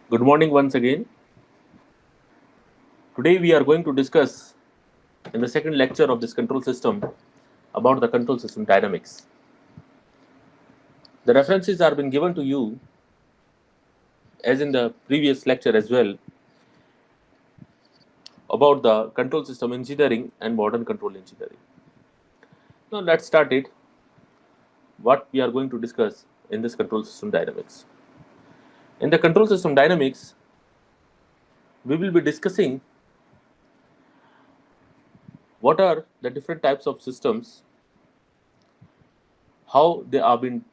Good morning once again. Today we are going to discuss in the second lecture of this control system about the control system dynamics. The references are been given to you as in the previous lecture as well about the control system engineering and modern control engineering. Now let's start it. What we are going to discuss in this control system dynamics. In the control system dynamics, we will be discussing what are the different types of systems, how they are being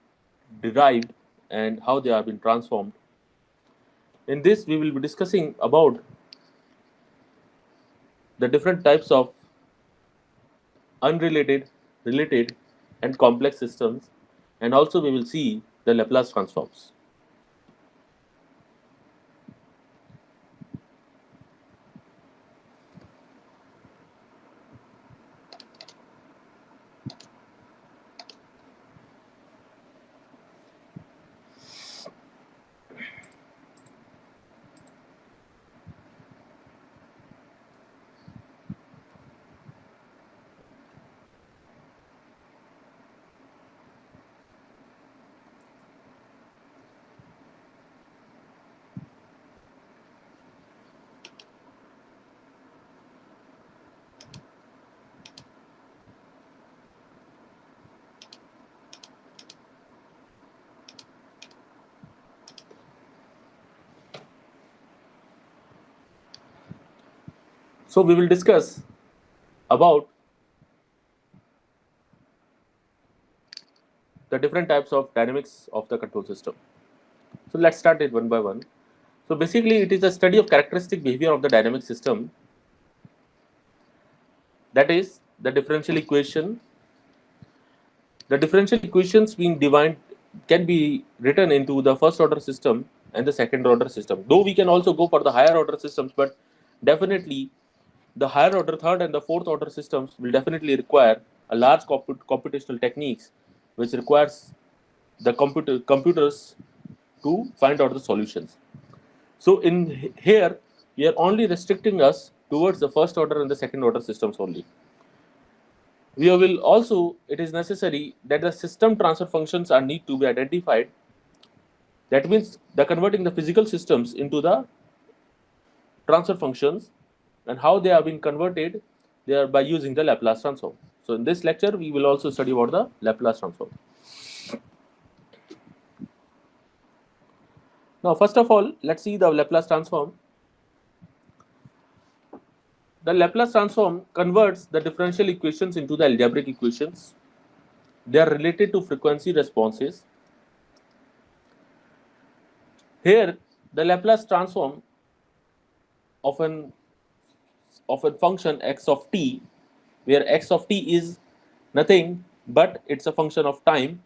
derived and how they are being transformed. In this, we will be discussing about the different types of unrelated, related, and complex systems, and also we will see the Laplace transforms. So we will discuss about the different types of dynamics of the control system. So let's start it one by one. So basically, it is a study of characteristic behavior of the dynamic system. That is the differential equation. The differential equations being defined can be written into the first order system and the second order system. Though we can also go for the higher order systems, but definitely the higher order third and the fourth order systems will definitely require a large computational techniques, which requires the computers to find out the solutions. So in here, we are only restricting us towards the first order and the second order systems only. We will also, it is necessary that the system transfer functions are need to be identified. That means the converting the physical systems into the transfer functions, and how they have been converted, they are by using the Laplace transform. So in this lecture, we will also study about the Laplace transform. Now, first of all, let's see the Laplace transform. The Laplace transform converts the differential equations into the algebraic equations. They are related to frequency responses. Here, the Laplace transform of a function x of t, where x of t is nothing but it's a function of time,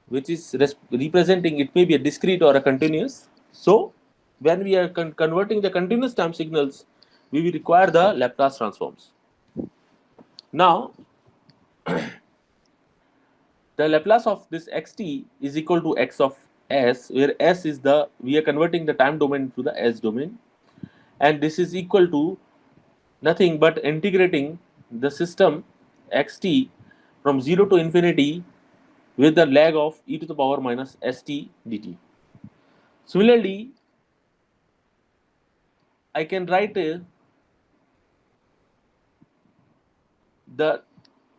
which is representing, it may be a discrete or a continuous. So when we are converting the continuous time signals, we will require the Laplace transforms. Now the Laplace of this xt is equal to x of s, where s is the, we are converting the time domain to the s domain, and this is equal to nothing but integrating the system xt from 0 to infinity with the lag of e to the power minus st dt. Similarly, I can write the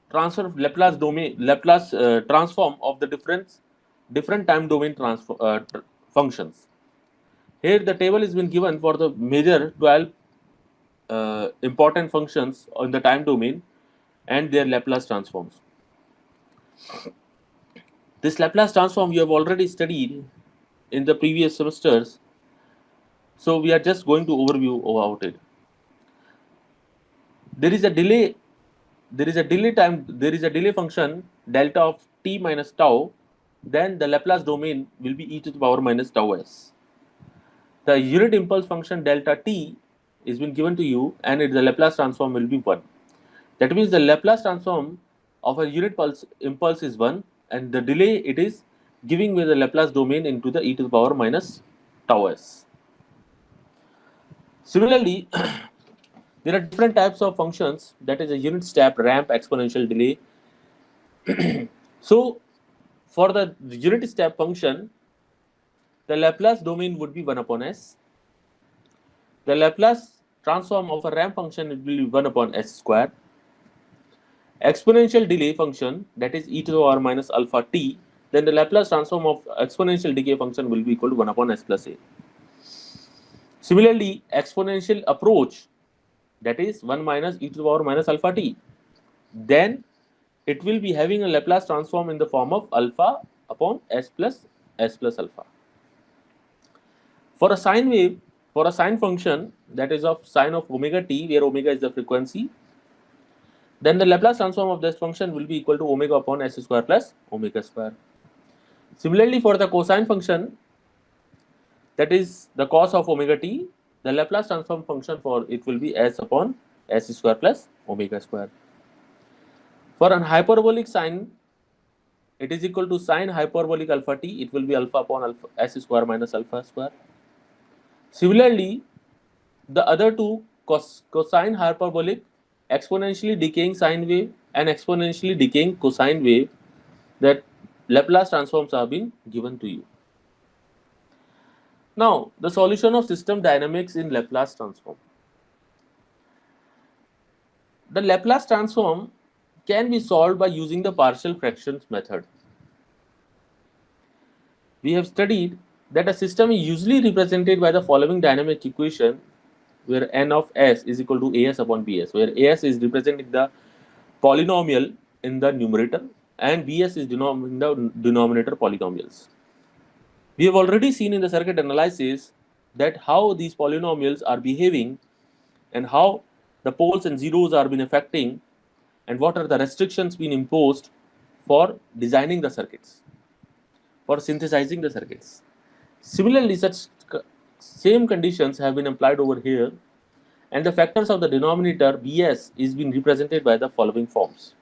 transfer Laplace domain, Laplace transform of the different time domain functions. Here the table has been given for the major 12 important functions on the time domain and their Laplace transforms. This Laplace transform you have already studied in the previous semesters, so we are just going to overview about it. There is a delay. There is a delay time. There is a delay function delta of t minus tau. Then the Laplace domain will be e to the power minus tau s. The unit impulse function delta t is been given to you, and the Laplace transform will be 1. That means the Laplace transform of a unit impulse is 1, and the delay it is giving me the Laplace domain into the e to the power minus tau s. Similarly, there are different types of functions, that is a unit step, ramp, exponential, delay. So for the unit step function, the Laplace domain would be 1 upon s. The Laplace transform of a ramp function will be 1 upon s square. Exponential delay function, that is e to the power minus alpha t, then the Laplace transform of exponential decay function will be equal to 1 upon s plus a. Similarly, exponential approach, that is 1 minus e to the power minus alpha t, then it will be having a Laplace transform in the form of alpha upon s plus alpha. For a sine wave, for a sine function, that is of sine of omega t, where omega is the frequency, then the Laplace transform of this function will be equal to omega upon s square plus omega square. Similarly, for the cosine function, that is the cos of omega t, the Laplace transform function for it will be s upon s square plus omega square. For an hyperbolic sine, it is equal to sine hyperbolic alpha t, it will be alpha upon alpha s square minus alpha square. Similarly, the other two, cosine hyperbolic, exponentially decaying sine wave and exponentially decaying cosine wave, that Laplace transforms are being given to you. Now, the solution of system dynamics in Laplace transform. The Laplace transform can be solved by using the partial fractions method. We have studied that a system is usually represented by the following dynamic equation, where n of s is equal to as upon bs, where as is representing the polynomial in the numerator and bs is in the denominator polynomials. We have already seen in the circuit analysis that how these polynomials are behaving and how the poles and zeros are been affecting and what are the restrictions being imposed for designing the circuits, for synthesizing the circuits. Similarly, such same conditions have been applied over here, and the factors of the denominator bs is being represented by the following forms.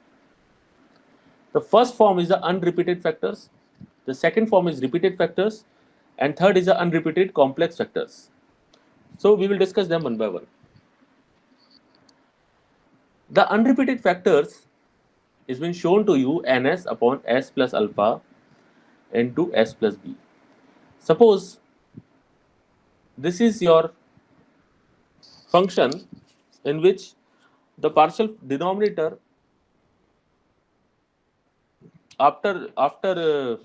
The first form is the unrepeated factors, the second form is repeated factors, and third is the unrepeated complex factors. So we will discuss them one by one. The unrepeated factors is been shown to you ns upon s plus alpha into s plus b. Suppose this is your function in which the partial denominator, after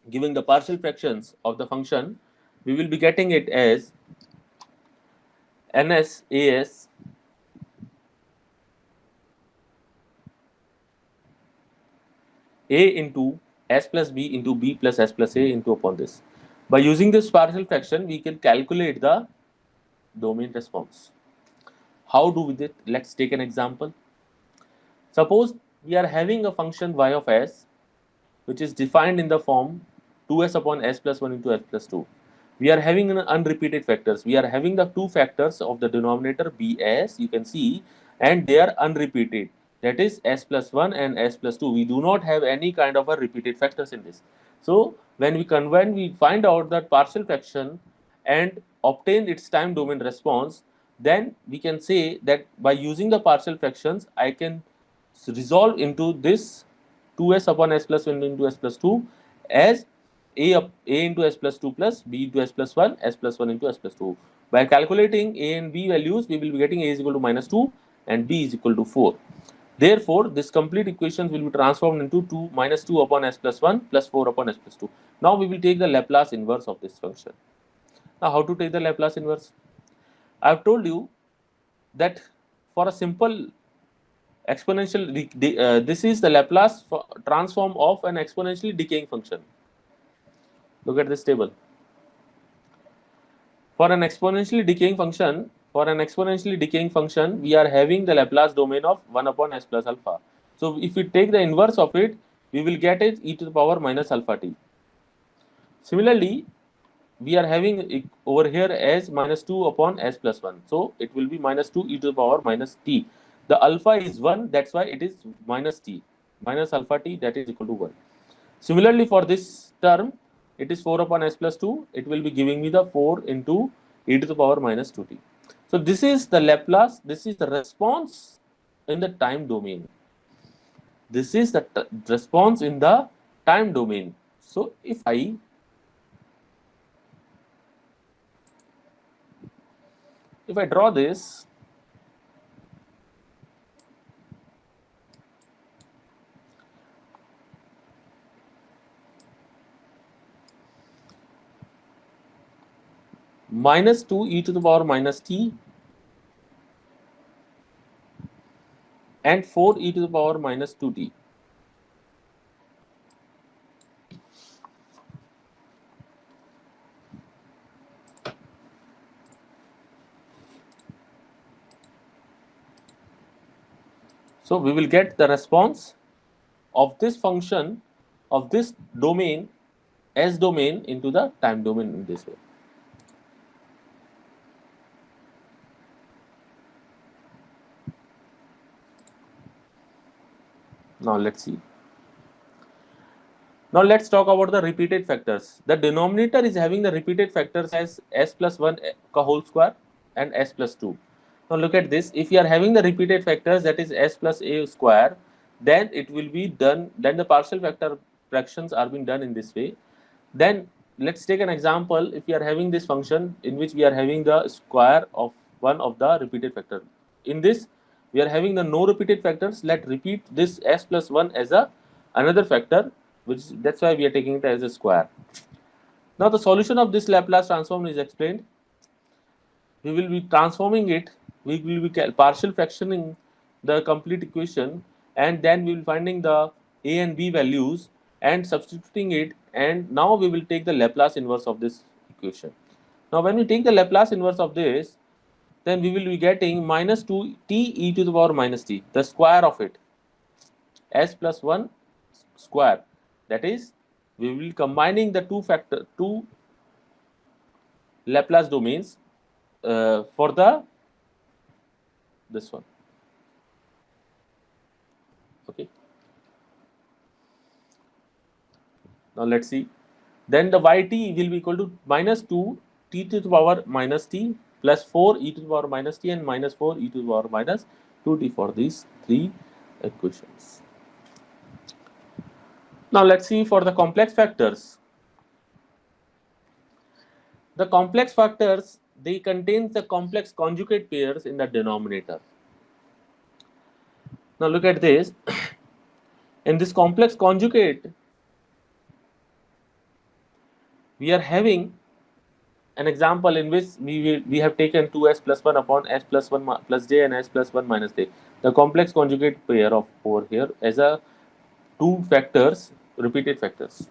giving the partial fractions of the function, we will be getting it as ns as a into s plus b into b plus s plus a into upon this. By using this partial fraction, we can calculate the domain response. How do we do it? Let's take an example. Suppose we are having a function y of s, which is defined in the form 2s upon s plus 1 into s plus 2. We are having an unrepeated factors. We are having the two factors of the denominator bs, you can see, and they are unrepeated. That is s plus 1 and s plus 2. We do not have any kind of a repeated factors in this. So when we find out that partial fraction and obtain its time domain response, then we can say that by using the partial fractions, I can resolve into this 2s upon s plus 1 into s plus 2 as a into s plus 2 plus b into s plus 1, s plus 1 into s plus 2. By calculating a and b values, we will be getting a is equal to minus 2 and b is equal to 4. Therefore, this complete equation will be transformed into 2 minus 2 upon s plus 1 plus 4 upon s plus 2. Now we will take the Laplace inverse of this function. Now how to take the Laplace inverse? I have told you that for a simple exponential, this is the Laplace transform of an exponentially decaying function. Look at this table. For an exponentially decaying function, we are having the Laplace domain of 1 upon s plus alpha. So if we take the inverse of it, we will get it e to the power minus alpha t. Similarly, we are having it over here as minus 2 upon s plus 1. So it will be minus 2 e to the power minus t. The alpha is 1, that's why it is minus t. Minus alpha t, that is equal to 1. Similarly, for this term, it is 4 upon s plus 2. It will be giving me the 4 into e to the power minus 2t. So this is the Laplace, this is the response in the time domain. This is the response in the time domain. So if I draw this, minus 2 e to the power minus t and 4 e to the power minus 2t. So we will get the response of this function of this domain, S domain, into the time domain in this way. Now let's see. Now let's talk about the repeated factors. The denominator is having the repeated factors as s plus 1 whole square and s plus 2. Now look at this. If you are having the repeated factors, that is s plus a square, then it will be done, then the partial factor fractions are being done in this way. Then let's take an example. If we are having this function in which we are having the square of one of the repeated factor. In this, we are having the no repeated factors. Let's repeat this s plus 1 as a another factor, which that's why we are taking it as a square. Now the solution of this Laplace transform is explained. We will be transforming it. We will be partial fractioning the complete equation, and then we will finding the a and b values and substituting it, and now we will take the Laplace inverse of this equation. Now when we take the Laplace inverse of this, then we will be getting minus 2 t e to the power minus t, the square of it, s plus 1 square. That is, we will be combining the two Laplace domains for this one. Okay. Now let's see. Then the yt will be equal to minus 2 t to the power minus t plus 4 e to the power minus t and minus 4 e to the power minus 2t for these three equations. Now let's see for the complex factors. The complex factors, they contain the complex conjugate pairs in the denominator. Now look at this. In this complex conjugate, we are having an example in which we have taken 2s plus 1 upon s plus 1 plus j and s plus 1 minus j, the complex conjugate pair of over here as a two factors, repeated factors.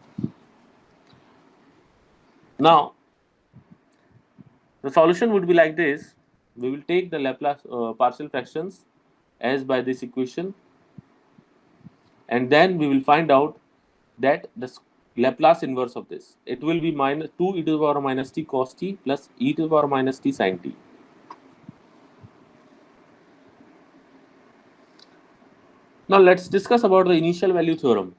Now the solution would be like this. We will take the Laplace partial fractions as by this equation, and then we will find out that the Laplace inverse of this, it will be minus 2 e to the power minus t cos t plus e to the power minus t sin t. Now let's discuss about the initial value theorem.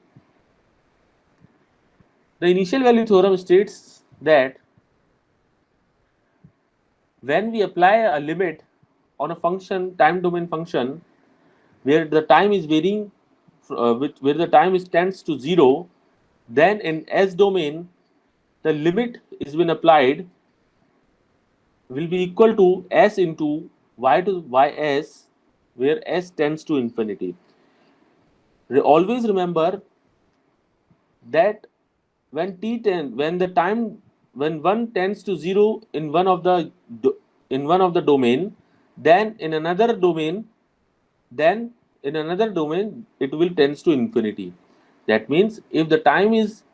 The initial value theorem states that when we apply a limit on a function, time domain function, where the time is varying, where the time is tends to 0, then in S domain, the limit is been applied will be equal to s into y to ys, where s tends to infinity. Always remember that when when one tends to 0 in one of the domain, then in another domain it will tends to infinity. That means if the time is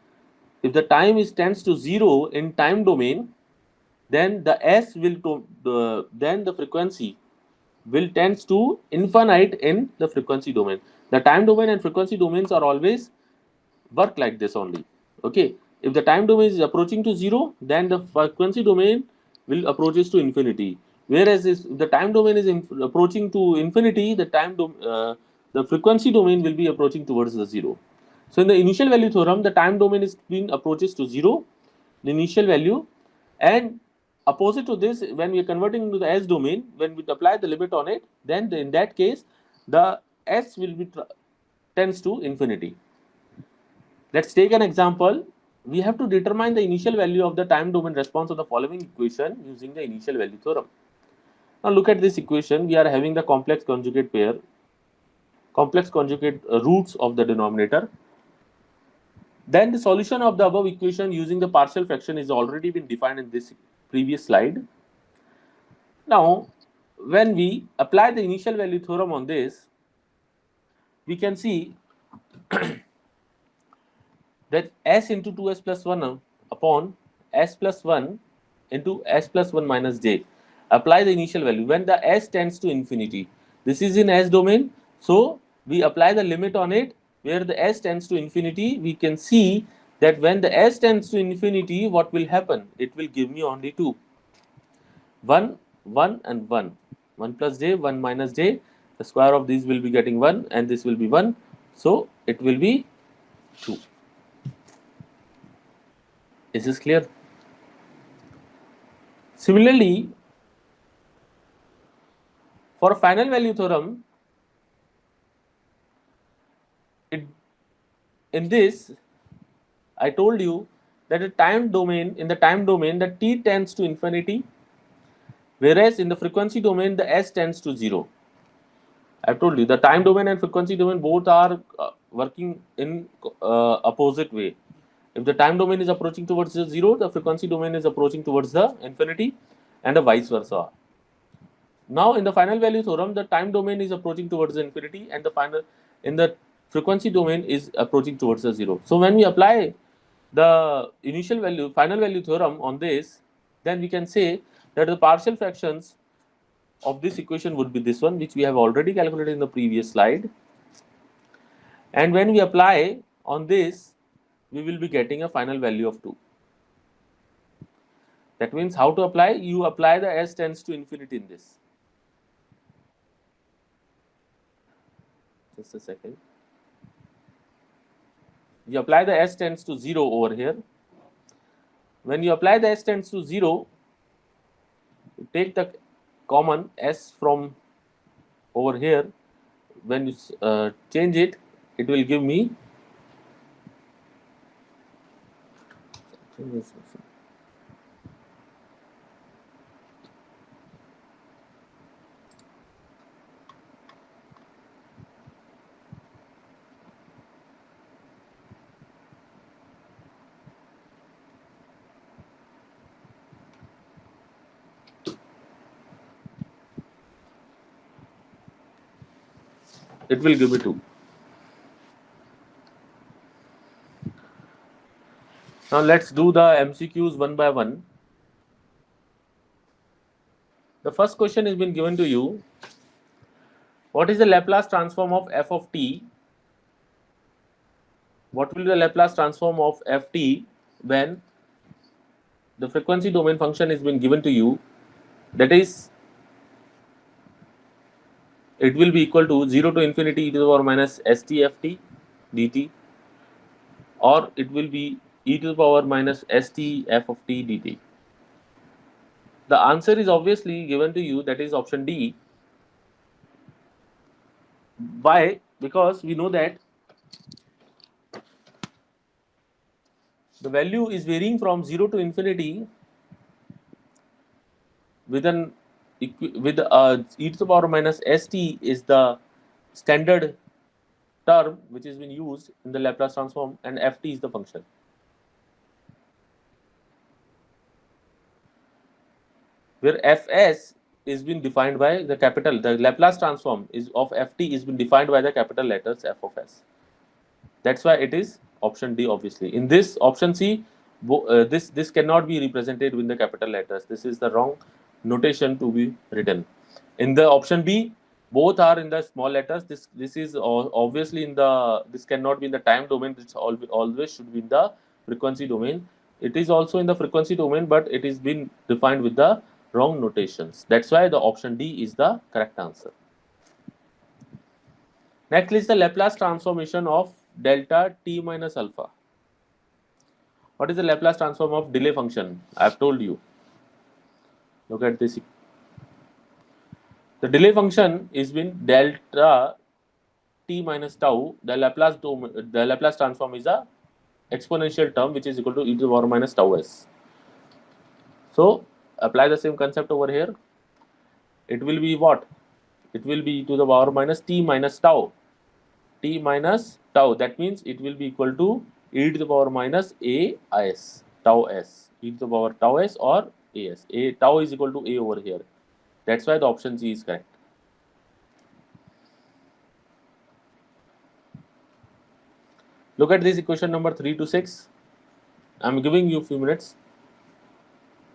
tends to 0 in time domain, then the s will then the frequency will tends to infinite in the frequency domain. The time domain and frequency domains are always work like this only. Okay, if the time domain is approaching to 0, then the frequency domain will approaches to infinity. Whereas if the time domain is approaching to infinity, the frequency domain will be approaching towards the 0. So in the initial value theorem, the time domain is being approaches to 0, the initial value, and opposite to this, when we are converting into the S domain, when we apply the limit on it, then in that case, the S will be tends to infinity. Let's take an example. We have to determine the initial value of the time domain response of the following equation using the initial value theorem. Now look at this equation. We are having the complex conjugate pair, complex conjugate roots of the denominator. Then the solution of the above equation using the partial fraction is already been defined in this previous slide. Now, when we apply the initial value theorem on this, we can see that s into 2s plus 1 upon s plus 1 into s plus 1 minus j. Apply the initial value when the s tends to infinity. This is in s domain, so we apply the limit on it where the s tends to infinity. We can see that when the s tends to infinity, what will happen? It will give me only 2. 1, 1 and 1. 1 plus j, 1 minus j. The square of these will be getting 1 and this will be 1. So it will be 2. Is this clear? Similarly, for a final value theorem, in this, I told you that in the time domain, the t tends to infinity, whereas in the frequency domain, the s tends to 0. I've told you the time domain and frequency domain both are working in opposite way. If the time domain is approaching towards the 0, the frequency domain is approaching towards the infinity, and vice versa. Now, in the final value theorem, the time domain is approaching towards the infinity, and the frequency domain is approaching towards the 0. So, when we apply the final value theorem on this, then we can say that the partial fractions of this equation would be this one, which we have already calculated in the previous slide. And when we apply on this, we will be getting a final value of 2. That means how to apply? You apply the s tends to infinity in this. Just a second. You apply the s tends to 0 over here. When you apply the s tends to 0, you take the common s from over here. When you change it, it will give me it will give me 2. Now let's do the MCQs one by one. The first question has been given to you. What is the Laplace transform of f of t? What will be the Laplace transform of ft when the frequency domain function has been given to you? That is, it will be equal to 0 to infinity e to the power minus stft dt, or it will be e to the power minus stf of t dt. The answer is obviously given to you, that is option D. Why? Because we know that the value is varying from 0 to infinity with e to the power minus st is the standard term which has been used in the Laplace transform, and ft is the function. Where fs is been defined by the the Laplace transform is of ft is been defined by the capital letters f of s. That's why it is option D. Obviously, in this option C, this cannot be represented with the capital letters. This is the wrong notation to be written. In the option B, both are in the small letters. This is obviously this cannot be in the time domain. This always should be in the frequency domain. It is also in the frequency domain, but it is been defined with the wrong notations. That's why the option D is the correct answer. Next is the Laplace transformation of delta t minus alpha. What is the Laplace transform of delay function? I have told you. Look at this. The delay function is been delta t minus tau. The Laplace transform is a exponential term which is equal to e to the power minus tau s. So apply the same concept over here. It will be what? It will be e to the power minus t minus tau. T minus tau. That means it will be equal to e to the power minus a s tau s. E to the power tau s or a s. A tau is equal to a over here. That's why the option C is correct. Look at this equation number 3 to 6. I am giving you a few minutes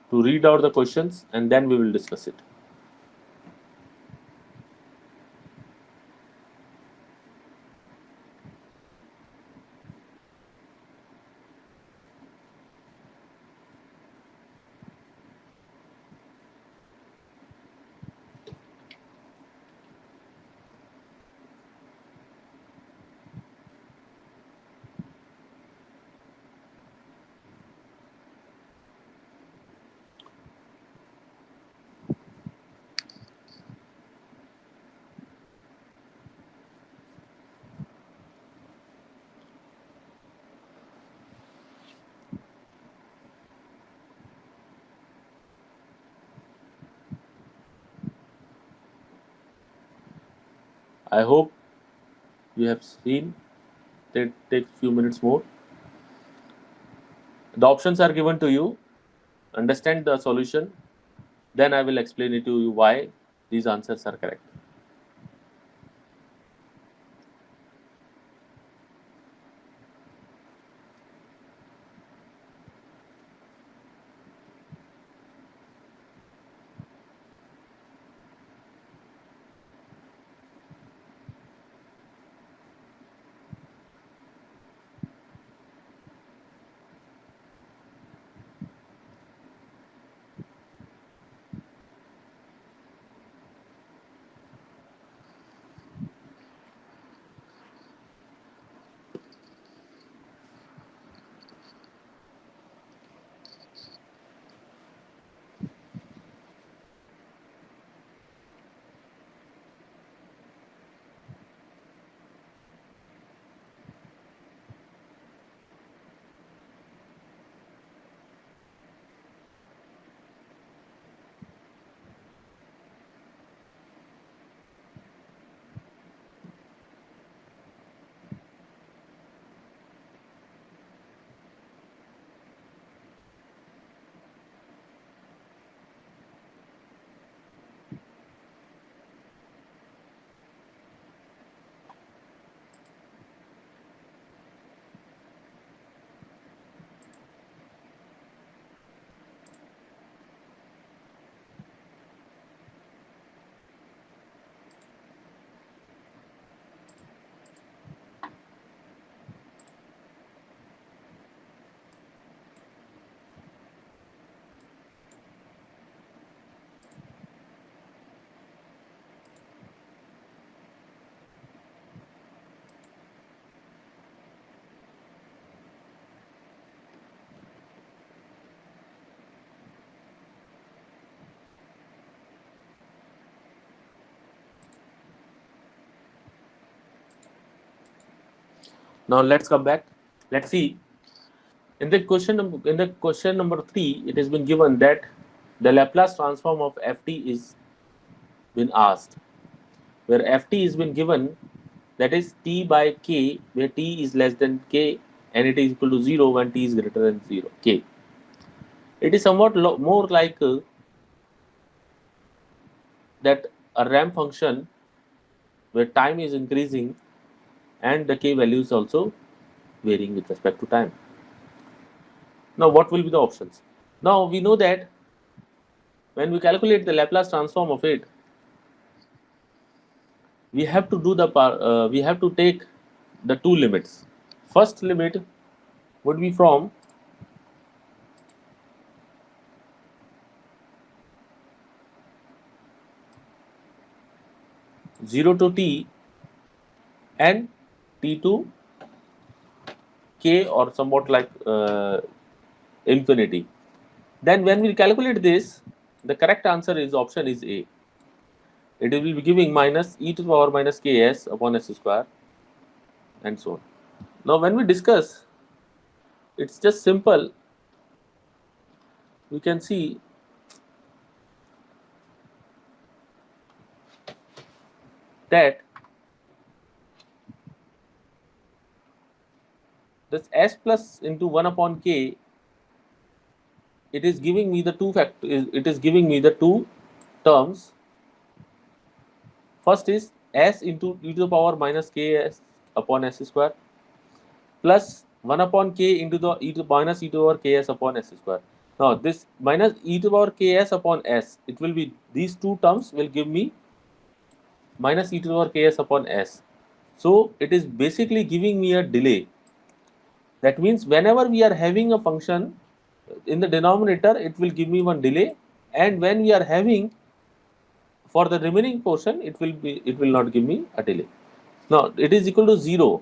to read out the questions and then we will discuss it. I hope you have seen. Take few minutes more. The options are given to you. Understand the solution. Then I will explain it to you why these answers are correct. Now let's come back. Let's see. In the question number 3, it has been given that the Laplace transform of ft is been asked, where ft is been given, that is t by k, where t is less than k and it is equal to 0 when t is greater than 0 k. It is somewhat more like that a ramp function where time is increasing and the k value is also varying with respect to time. Now what will be the options? Now we know that when we calculate the Laplace transform of it, we have to do we have to take the two limits. First limit would be from 0 to t and t to k, or somewhat like infinity. Then when we calculate this, The correct answer is option is A. It will be giving minus e to the power minus ks upon s square and so on. Now when we discuss, it's just simple. We can see that this s plus into 1 upon k, it is giving me the it is giving me the two terms. First is s into e to the power minus ks upon s square plus 1 upon k into the e to minus e to the power ks upon s square. Now this minus e to the power ks upon s, it will be, these two terms will give me minus e to the power ks upon s. So it is basically giving me a delay. That means whenever we are having a function in the denominator, it will give me one delay, and when we are having for the remaining portion, it will not give me a delay. Now it is equal to 0.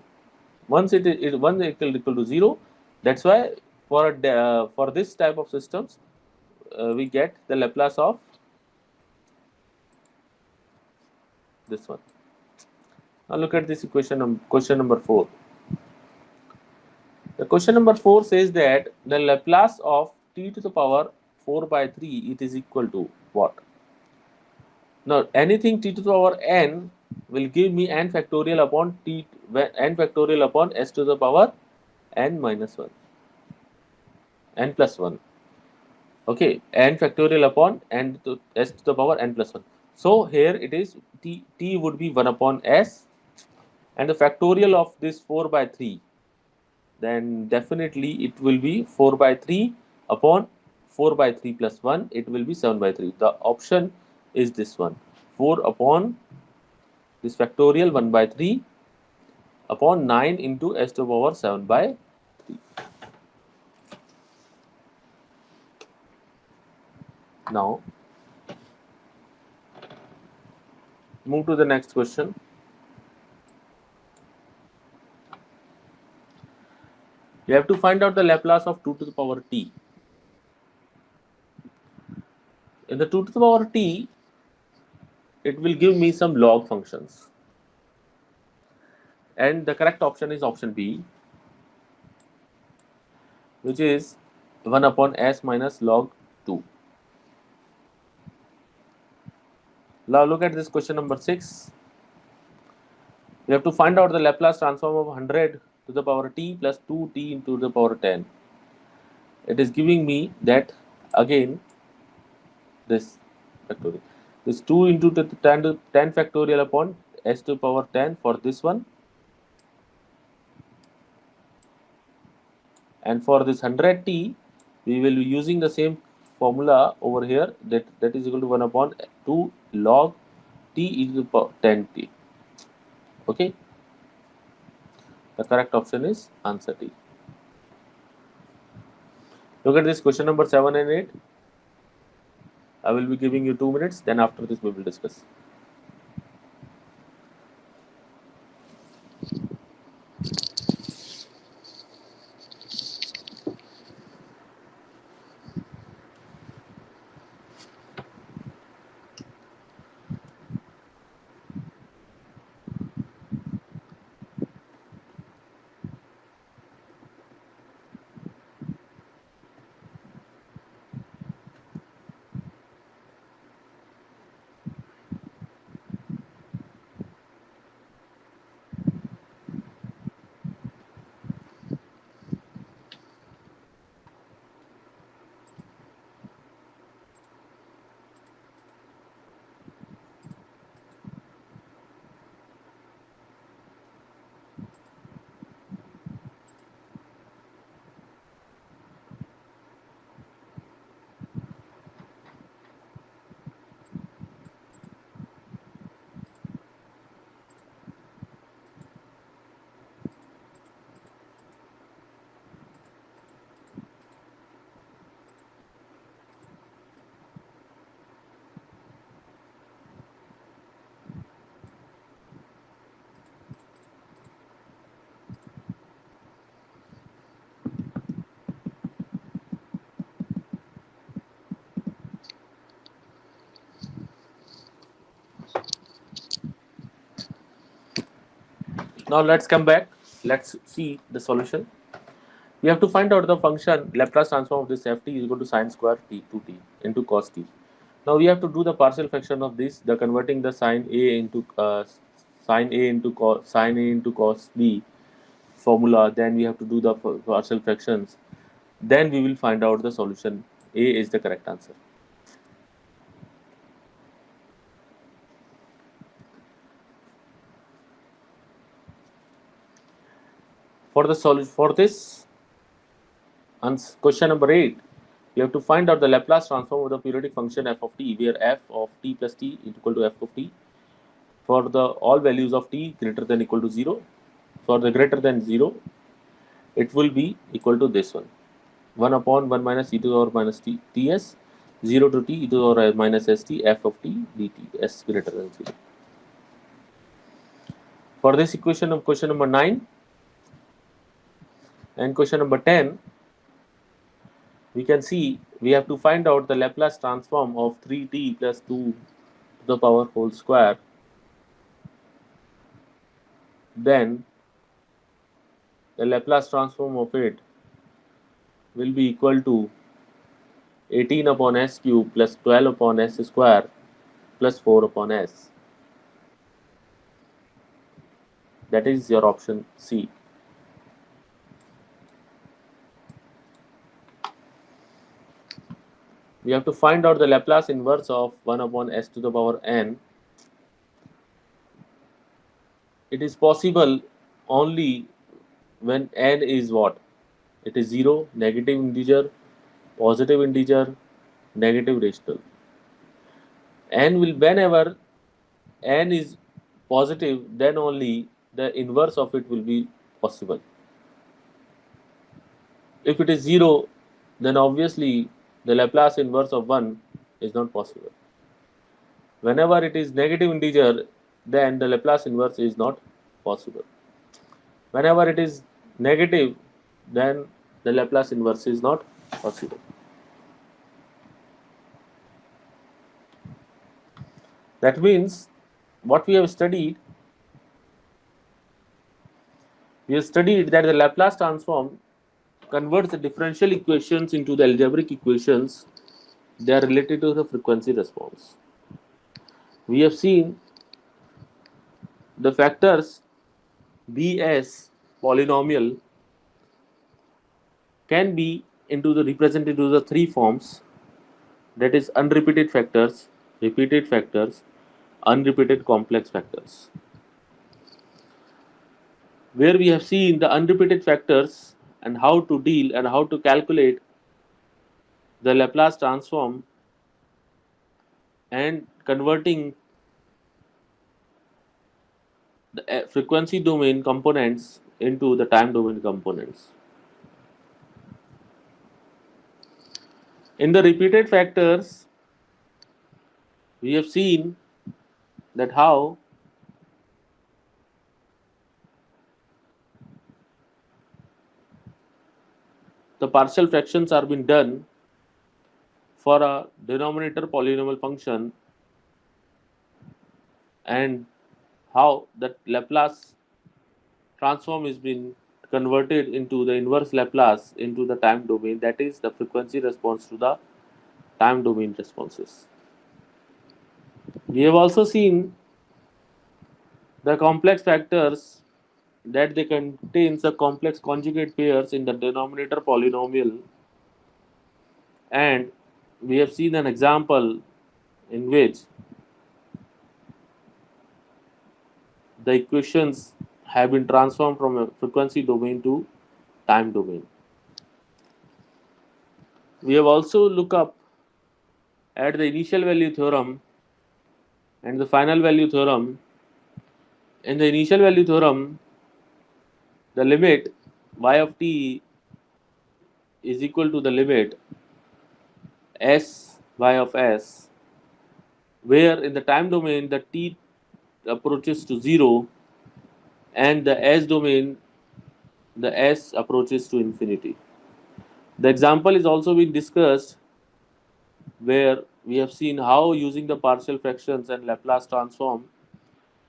Once once equal to 0, that's why for this type of systems we get the Laplace of this one. Now look at this equation, question number 4. The question number 4 says that the Laplace of t to the power 4 by 3, it is equal to what? Now anything t to the power n will give me n factorial upon n factorial upon s to the power n minus 1, n plus 1. Okay, n factorial upon n to s to the power n plus 1. So here it is t would be 1 upon s, and the factorial of this 4 by 3, then definitely it will be 4 by 3 upon 4 by 3 plus 1, it will be 7 by 3. The option is this one, 4 upon this factorial 1 by 3 upon 9 into s to the power 7 by 3. Now move to the next question. You have to find out the Laplace of 2 to the power t. In the 2 to the power t, it will give me some log functions, and the correct option is option B, which is 1 upon s minus log 2. Now look at this question number 6. You have to find out the Laplace transform of 100 to the power t plus 2t into the power 10. It is giving me that again this factorial. This 2 into the 10 factorial upon s to the power 10 for this one, and for this 100t we will be using the same formula over here, that is equal to 1 upon 2 log t e to the power 10t. Okay, the correct option is answer D. Look at this question number 7 and 8. I will be giving you 2 minutes, then after this we will discuss. Now let's come back. Let's see the solution. We have to find out the function Laplace transform of this ft is equal to sine square t 2t into cos t. Now we have to do the partial fraction of this, the converting the sine a into cos b formula. Then we have to do the partial fractions. Then we will find out the solution. A is the correct answer. For the solution for this question number 8, you have to find out the Laplace transform of the periodic function f of t, where f of t plus t is equal to f of t for the all values of t greater than equal to 0. For the greater than 0, it will be equal to this one, 1 upon 1 minus e to the power minus t ts, 0 to t e to the power minus st f of t dt, s greater than 0. For this equation of question number 9 and question number 10, we can see we have to find out the Laplace transform of 3t plus 2 to the power whole square. Then the Laplace transform of it will be equal to 18 upon s cube plus 12 upon s square plus 4 upon s. That is your option C. We have to find out the Laplace inverse of 1 upon s to the power n. It is possible only when n is what? It is 0, negative integer, positive integer, negative rational. N will, whenever n is positive, then only the inverse of it will be possible. If it is 0, then obviously the Laplace inverse of 1 is not possible. Whenever it is negative integer, then the Laplace inverse is not possible. Whenever it is negative, then the Laplace inverse is not possible. That means what we have studied that the Laplace transform converts the differential equations into the algebraic equations. They are related to the frequency response. We have seen the factors Bs polynomial can be represented into the three forms, that is unrepeated factors, repeated factors, unrepeated complex factors. Where we have seen the unrepeated factors and how to deal and how to calculate the Laplace transform and converting the frequency domain components into the time domain components. In the repeated factors, we have seen that how the partial fractions are being done for a denominator polynomial function, and how that Laplace transform is being converted into the inverse Laplace into the time domain, that is the frequency response to the time domain responses. We have also seen the complex factors, that they contains the complex conjugate pairs in the denominator polynomial, and we have seen an example in which the equations have been transformed from a frequency domain to time domain. We have also looked up at the initial value theorem and the final value theorem. In the initial value theorem, the limit y of t is equal to the limit s y of s, where in the time domain the t approaches to 0 and the s domain the s approaches to infinity. The example is also being discussed where we have seen how using the partial fractions and Laplace transform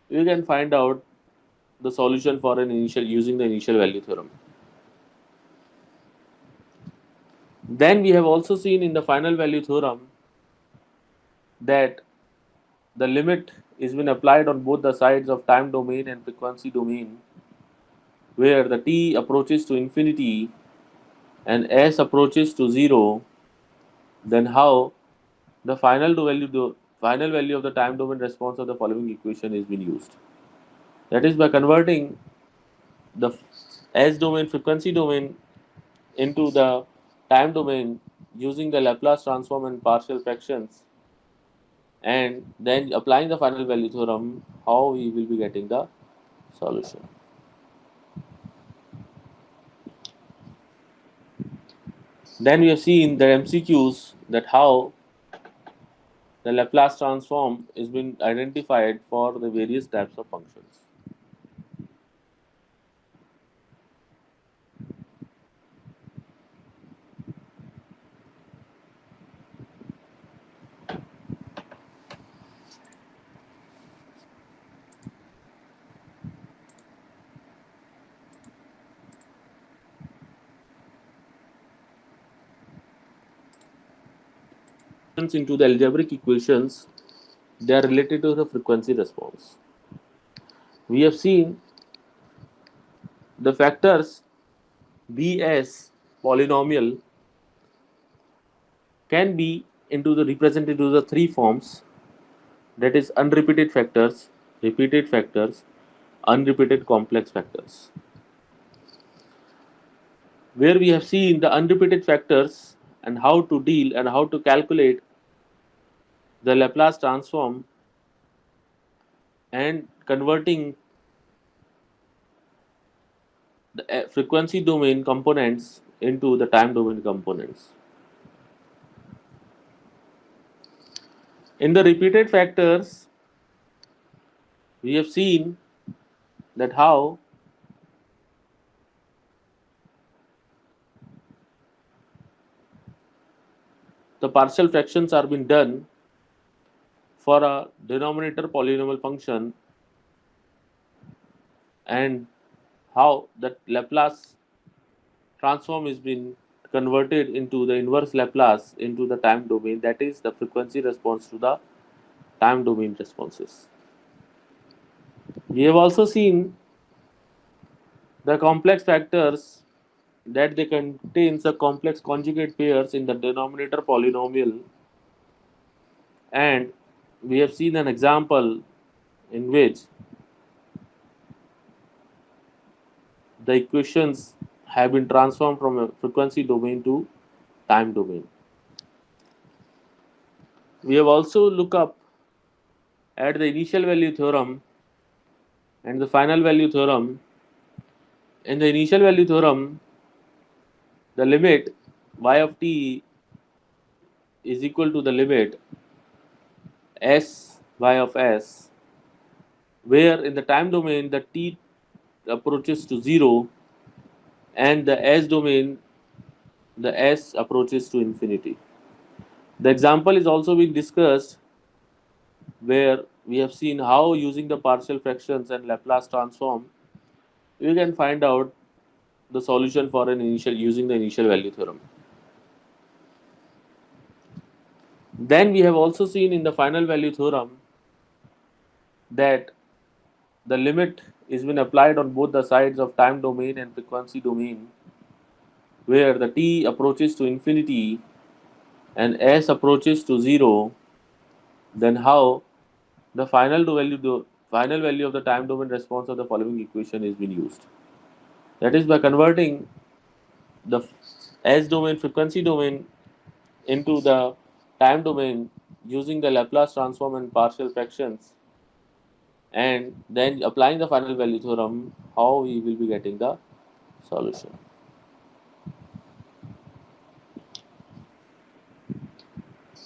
you can find out the solution for an initial using the initial value theorem. Then we have also seen in the final value theorem that the limit is been applied on both the sides of time domain and frequency domain, where the t approaches to infinity and s approaches to 0. Then how the final value of the time domain response of the following equation is being used. That is by converting the s domain frequency domain into the time domain using the Laplace transform and partial fractions, and then applying the final value theorem, how we will be getting the solution. Then we have seen the MCQs that how the Laplace transform is been identified for the various types of functions. Into the algebraic equations, they are related to the frequency response. We have seen the factors Bs polynomial can be into the represented to the three forms, that is unrepeated factors, repeated factors, unrepeated complex factors. Where we have seen the unrepeated factors and how to deal and how to calculate the Laplace transform and converting the frequency domain components into the time domain components. In the repeated factors, we have seen that how the partial fractions are being done for a denominator polynomial function, and how that Laplace transform is being converted into the inverse Laplace into the time domain, that is the frequency response to the time domain responses. We have also seen the complex factors that they contains the complex conjugate pairs in the denominator polynomial, and we have seen an example in which the equations have been transformed from a frequency domain to time domain. We have also looked up at the initial value theorem and the final value theorem. In the initial value theorem, the limit y of t is equal to the limit s y of s, where in the time domain the t approaches to 0 and the s domain the s approaches to infinity. The example is also being discussed where we have seen how using the partial fractions and Laplace transform you can find out the solution for an initial using the initial value theorem. Then we have also seen in the final value theorem that the limit is been applied on both the sides of time domain and frequency domain, where the t approaches to infinity and s approaches to 0. Then how the final value of the time domain response of the following equation is being used. That is by converting the s domain frequency domain into the time domain using the Laplace transform and partial fractions, and then applying the final value theorem, how we will be getting the solution.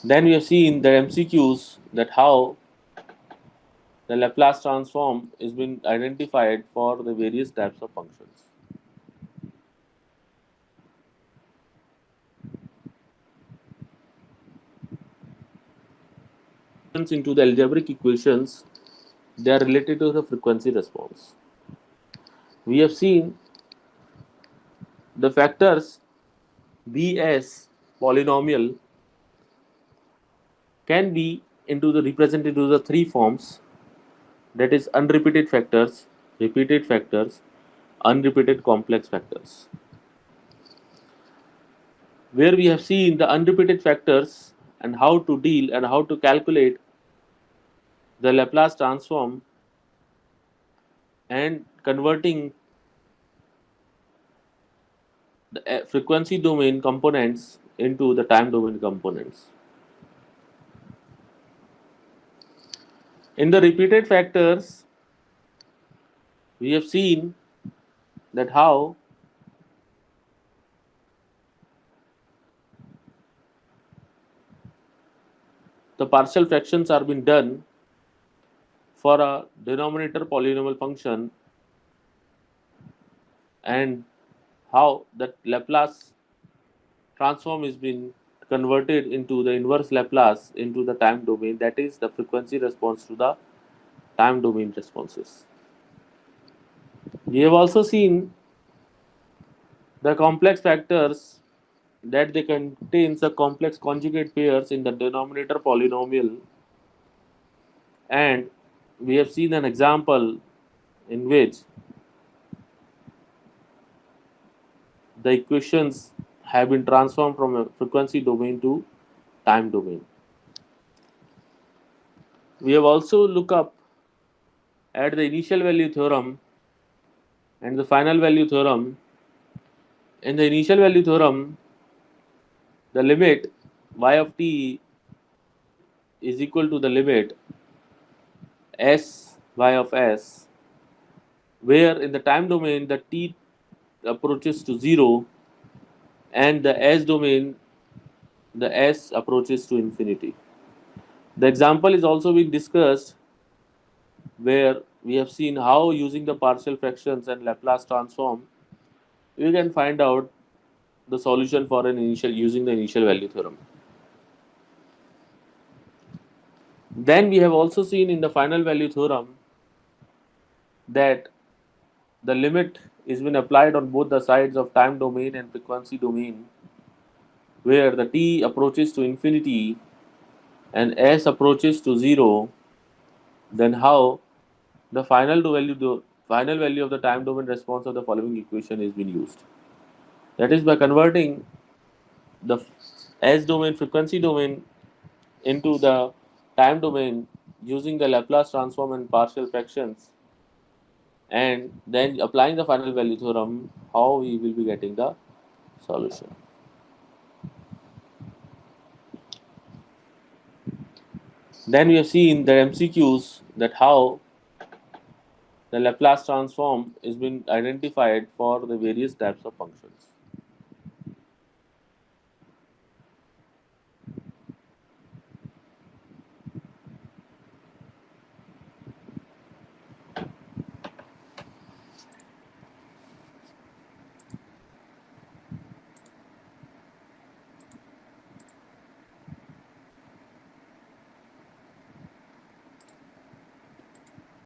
Then we have seen the MCQs that how the Laplace transform is been identified for the various types of functions. Into the algebraic equations, they are related to the frequency response. We have seen the factors Bs polynomial can be represented into the three forms, that is unrepeated factors, repeated factors, unrepeated complex factors. Where we have seen the unrepeated factors and how to deal and how to calculate the Laplace transform and converting the frequency domain components into the time domain components. In the repeated factors, we have seen that how the partial fractions are being done for a denominator polynomial function, and how that Laplace transform is being converted into the inverse Laplace into the time domain, that is the frequency response to the time domain responses. We have also seen the complex factors that they contains the complex conjugate pairs in the denominator polynomial, and we have seen an example in which the equations have been transformed from a frequency domain to time domain. We have also looked up at the initial value theorem and the final value theorem. In the initial value theorem, the limit y of t is equal to the limit s y of s, where in the time domain the t approaches to 0 and the s domain the s approaches to infinity. The example is also being discussed where we have seen how using the partial fractions and Laplace transform we can find out the solution for an initial using the initial value theorem. Then we have also seen in the final value theorem that the limit is been applied on both the sides of time domain and frequency domain, where the t approaches to infinity and s approaches to 0. Then how the final value of the time domain response of the following equation is being used. That is by converting the s domain frequency domain into the time domain using the Laplace transform and partial fractions, and then applying the final value theorem, how we will be getting the solution. Then we have seen the MCQs that how the Laplace transform is been identified for the various types of functions.